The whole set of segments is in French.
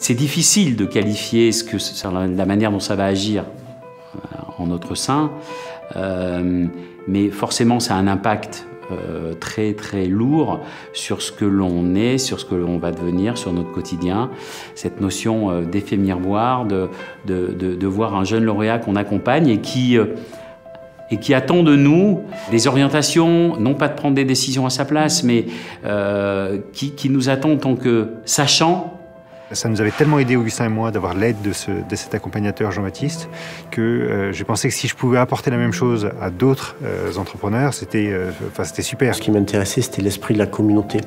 C'est difficile de qualifier la manière dont ça va agir en notre sein, mais forcément ça a un impact très très lourd sur ce que l'on est, sur ce que l'on va devenir, sur notre quotidien. Cette notion d'effet miroir, de voir un jeune lauréat qu'on accompagne et qui attend de nous des orientations, non pas de prendre des décisions à sa place, mais qui nous attend en tant que sachant. Ça nous avait tellement aidé, Augustin et moi, d'avoir l'aide de cet accompagnateur Jean-Baptiste, que je pensais que si je pouvais apporter la même chose à d'autres entrepreneurs, c'était super. Ce qui m'intéressait, c'était l'esprit de la communauté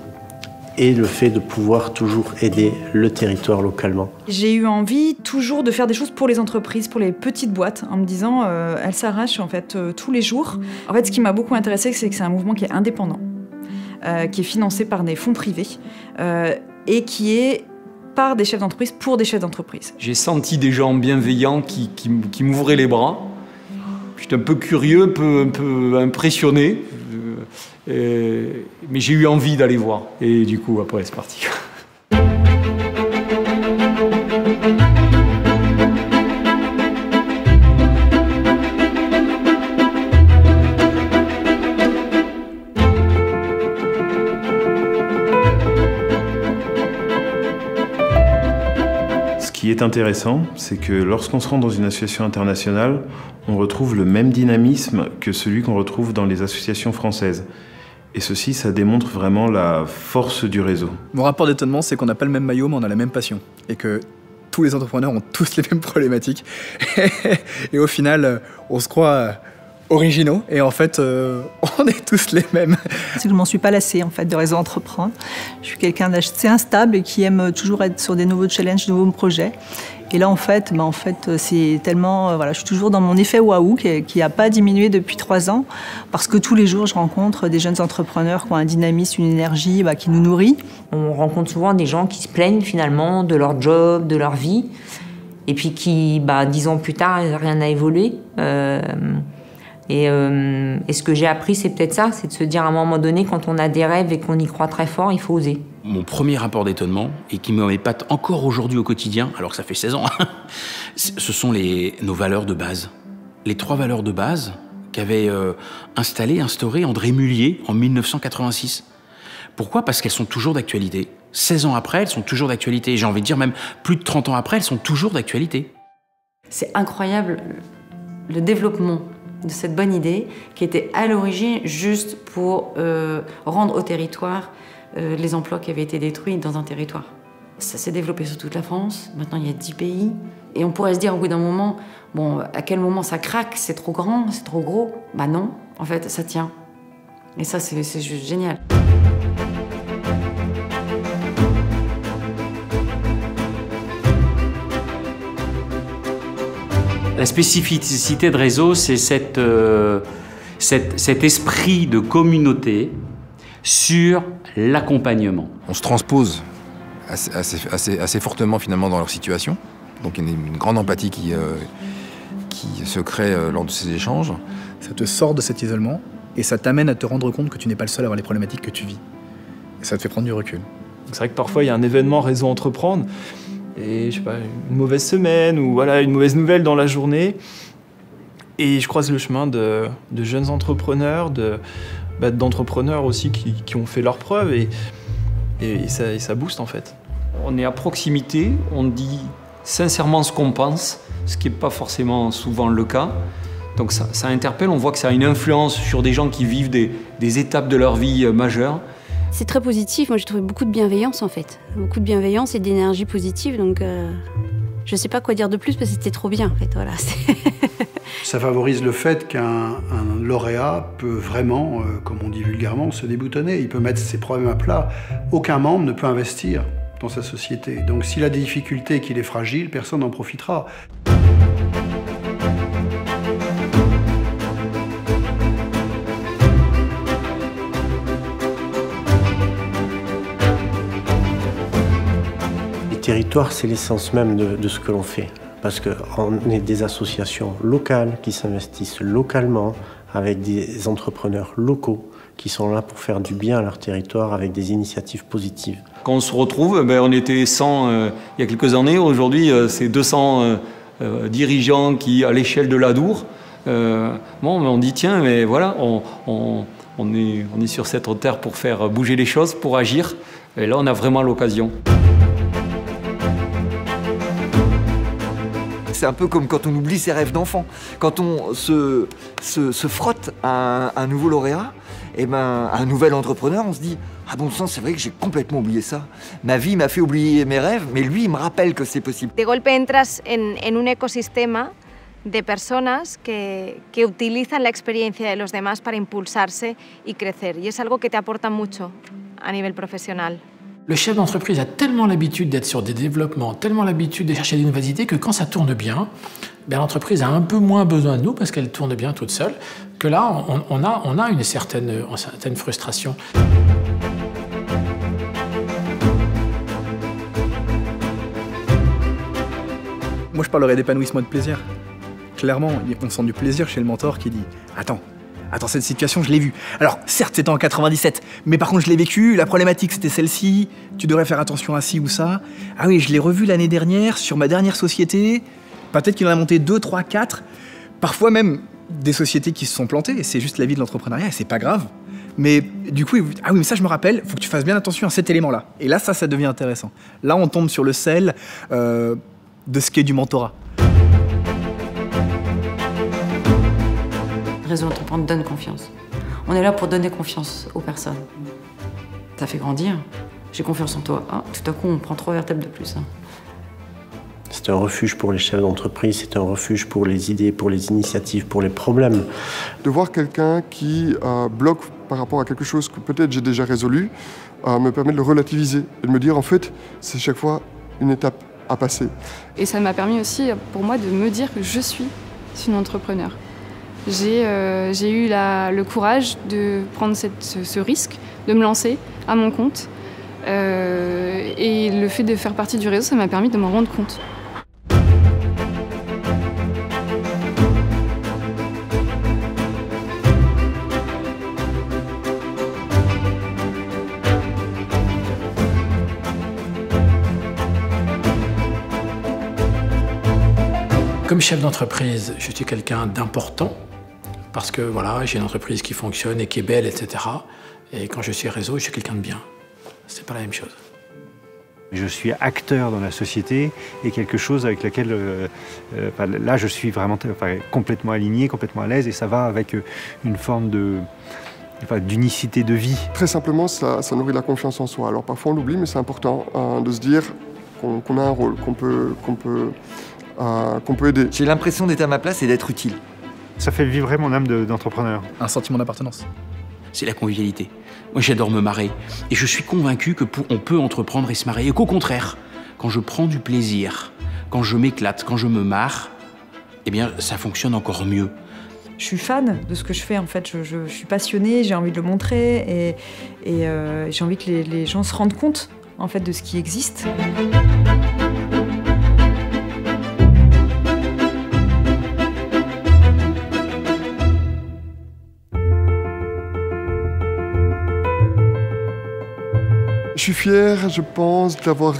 et le fait de pouvoir toujours aider le territoire localement. J'ai eu envie toujours de faire des choses pour les entreprises, pour les petites boîtes, en me disant elles s'arrachent en fait tous les jours. En fait, ce qui m'a beaucoup intéressée, c'est que c'est un mouvement qui est indépendant, qui est financé par des fonds privés et qui est par des chefs d'entreprise pour des chefs d'entreprise. J'ai senti des gens bienveillants qui m'ouvraient les bras. J'étais un peu curieux, un peu impressionné. Mais j'ai eu envie d'aller voir. Et du coup, après, c'est parti. Ce qui est intéressant, c'est que lorsqu'on se rend dans une association internationale, on retrouve le même dynamisme que celui qu'on retrouve dans les associations françaises. Et ceci, ça démontre vraiment la force du réseau. Mon rapport d'étonnement, c'est qu'on n'a pas le même maillot, mais on a la même passion. Et que tous les entrepreneurs ont tous les mêmes problématiques. Et au final, on se croit originaux. Et en fait, on est tous les mêmes. C'est que je m'en suis pas lassée, en fait, de Réseau Entreprendre. Je suis quelqu'un d'assez instable et qui aime toujours être sur des nouveaux challenges, de nouveaux projets. Et là, en fait, c'est tellement... voilà, je suis toujours dans mon effet waouh qui n'a pas diminué depuis 3 ans parce que tous les jours, je rencontre des jeunes entrepreneurs qui ont un dynamisme, une énergie qui nous nourrit. On rencontre souvent des gens qui se plaignent finalement de leur job, de leur vie et puis qui, 10 ans plus tard, rien n'a évolué. Et ce que j'ai appris, c'est peut-être ça, c'est de se dire à un moment donné, quand on a des rêves et qu'on y croit très fort, il faut oser. Mon premier rapport d'étonnement, et qui m'épate encore aujourd'hui au quotidien, alors que ça fait 16 ans, ce sont nos valeurs de base. Les 3 valeurs de base qu'avait instaurées André Mullier en 1986. Pourquoi ? Parce qu'elles sont toujours d'actualité. 16 ans après, elles sont toujours d'actualité. J'ai envie de dire même plus de 30 ans après, elles sont toujours d'actualité. C'est incroyable le développement de cette bonne idée qui était à l'origine juste pour rendre au territoire les emplois qui avaient été détruits dans un territoire. Ça s'est développé sur toute la France, maintenant il y a 10 pays. Et on pourrait se dire au bout d'un moment, bon, à quel moment ça craque, c'est trop grand, c'est trop gros. Bah non, en fait ça tient. Et ça c'est juste génial. La spécificité de Réseau, c'est cet esprit de communauté sur l'accompagnement. On se transpose assez fortement finalement dans leur situation. Donc il y a une grande empathie qui se crée lors de ces échanges. Ça te sort de cet isolement et ça t'amène à te rendre compte que tu n'es pas le seul à avoir les problématiques que tu vis. Et ça te fait prendre du recul. C'est vrai que parfois il y a un événement Réseau Entreprendre et je sais pas, une mauvaise semaine ou voilà, une mauvaise nouvelle dans la journée. Et je croise le chemin de jeunes entrepreneurs, d'entrepreneurs aussi qui ont fait leurs preuves et ça booste en fait. On est à proximité, on dit sincèrement ce qu'on pense, ce qui n'est pas forcément souvent le cas. Donc ça interpelle, on voit que ça a une influence sur des gens qui vivent des étapes de leur vie majeures. C'est très positif, moi j'ai trouvé beaucoup de bienveillance en fait. Beaucoup de bienveillance et d'énergie positive, donc je sais pas quoi dire de plus parce que c'était trop bien en fait, voilà. Ça favorise le fait qu'un lauréat peut vraiment, comme on dit vulgairement, se déboutonner. Il peut mettre ses problèmes à plat. Aucun membre ne peut investir dans sa société. Donc s'il a des difficultés et qu'il est fragile, personne n'en profitera. Le territoire, c'est l'essence même de ce que l'on fait. Parce qu'on est des associations locales qui s'investissent localement avec des entrepreneurs locaux qui sont là pour faire du bien à leur territoire avec des initiatives positives. Quand on se retrouve, on était 100 il y a quelques années. Aujourd'hui, c'est 200 dirigeants qui, à l'échelle de l'Adour, on dit tiens, mais voilà, on est sur cette terre pour faire bouger les choses, pour agir. Et là, on a vraiment l'occasion. C'est un peu comme quand on oublie ses rêves d'enfant. Quand on se frotte à un nouveau lauréat, à un nouvel entrepreneur, on se dit « Ah bon sang, c'est vrai que j'ai complètement oublié ça. Ma vie m'a fait oublier mes rêves, mais lui, il me rappelle que c'est possible. » De golpe entras en un écosystème de personas que utilizan la experiencia de los demás para impulsarse y crecer. Y es algo que te aporta mucho a nivel profesional. Le chef d'entreprise a tellement l'habitude d'être sur des développements, tellement l'habitude de chercher des nouvelles idées que quand ça tourne bien, l'entreprise a un peu moins besoin de nous parce qu'elle tourne bien toute seule, que là, on a une certaine frustration. Moi, je parlerais d'épanouissement et de plaisir. Clairement, on sent du plaisir chez le mentor qui dit « Attends, cette situation, je l'ai vue. Alors, certes, c'était en 97, mais par contre, je l'ai vécu, la problématique, c'était celle-ci, tu devrais faire attention à ci ou ça. Ah oui, je l'ai revu l'année dernière, sur ma dernière société. Peut-être qu'il en a monté 2, 3, 4. Parfois même des sociétés qui se sont plantées, et c'est juste la vie de l'entrepreneuriat, et c'est pas grave. Mais du coup, ah oui, mais ça, je me rappelle, faut que tu fasses bien attention à cet élément-là. Et là, ça devient intéressant. Là, on tombe sur le sel de ce qu'est du mentorat. Réseau Entreprendre donne confiance. On est là pour donner confiance aux personnes. Ça fait grandir. J'ai confiance en toi. Ah, tout à coup, on prend 3 vertèbres de plus. C'est un refuge pour les chefs d'entreprise, c'est un refuge pour les idées, pour les initiatives, pour les problèmes. De voir quelqu'un qui bloque par rapport à quelque chose que peut-être j'ai déjà résolu me permet de le relativiser et de me dire en fait, c'est chaque fois une étape à passer. Et ça m'a permis aussi pour moi de me dire que je suis une entrepreneur. J'ai eu le courage de prendre ce risque, de me lancer à mon compte. Et le fait de faire partie du réseau, ça m'a permis de m'en rendre compte. Comme chef d'entreprise, je suis quelqu'un d'important parce que voilà, j'ai une entreprise qui fonctionne et qui est belle, etc. Et quand je suis réseau, je suis quelqu'un de bien. C'est pas la même chose. Je suis acteur dans la société et quelque chose avec laquelle, là, je suis vraiment complètement aligné, complètement à l'aise et ça va avec une forme d'unicité de vie. Très simplement, ça nourrit la confiance en soi. Alors parfois on l'oublie, mais c'est important de se dire qu'on a un rôle, qu'on peut aider. J'ai l'impression d'être à ma place et d'être utile. Ça fait vibrer mon âme d'entrepreneur. Un sentiment d'appartenance. C'est la convivialité. Moi, j'adore me marrer. Et je suis convaincu qu'on peut entreprendre et se marrer. Et qu'au contraire, quand je prends du plaisir, quand je m'éclate, quand je me marre, eh bien, ça fonctionne encore mieux. Je suis fan de ce que je fais, en fait. Je suis passionnée, j'ai envie de le montrer et j'ai envie que les gens se rendent compte, en fait, de ce qui existe. Je suis fier, je pense, d'avoir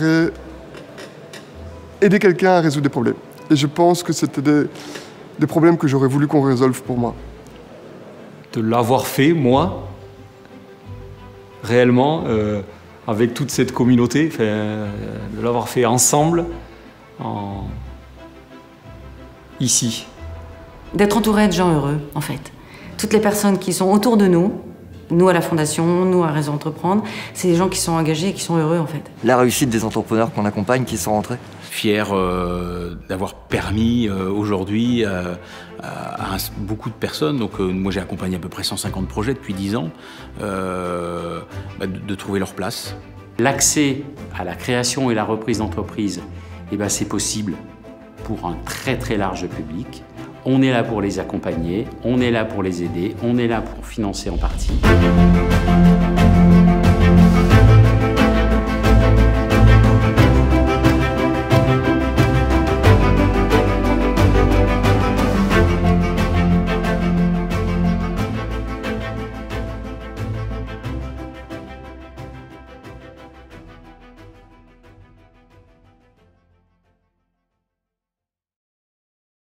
aidé quelqu'un à résoudre des problèmes. Et je pense que c'était des problèmes que j'aurais voulu qu'on résolve pour moi. De l'avoir fait, moi, réellement, avec toute cette communauté, de l'avoir fait ensemble, ici. D'être entouré de gens heureux, en fait. Toutes les personnes qui sont autour de nous, nous à la Fondation, nous à Réseau Entreprendre, c'est des gens qui sont engagés et qui sont heureux en fait. La réussite des entrepreneurs qu'on accompagne qui sont rentrés. Fier d'avoir permis aujourd'hui à beaucoup de personnes, donc moi j'ai accompagné à peu près 150 projets depuis 10 ans, de trouver leur place. L'accès à la création et la reprise d'entreprise, c'est possible pour un très très large public. On est là pour les accompagner, on est là pour les aider, on est là pour financer en partie.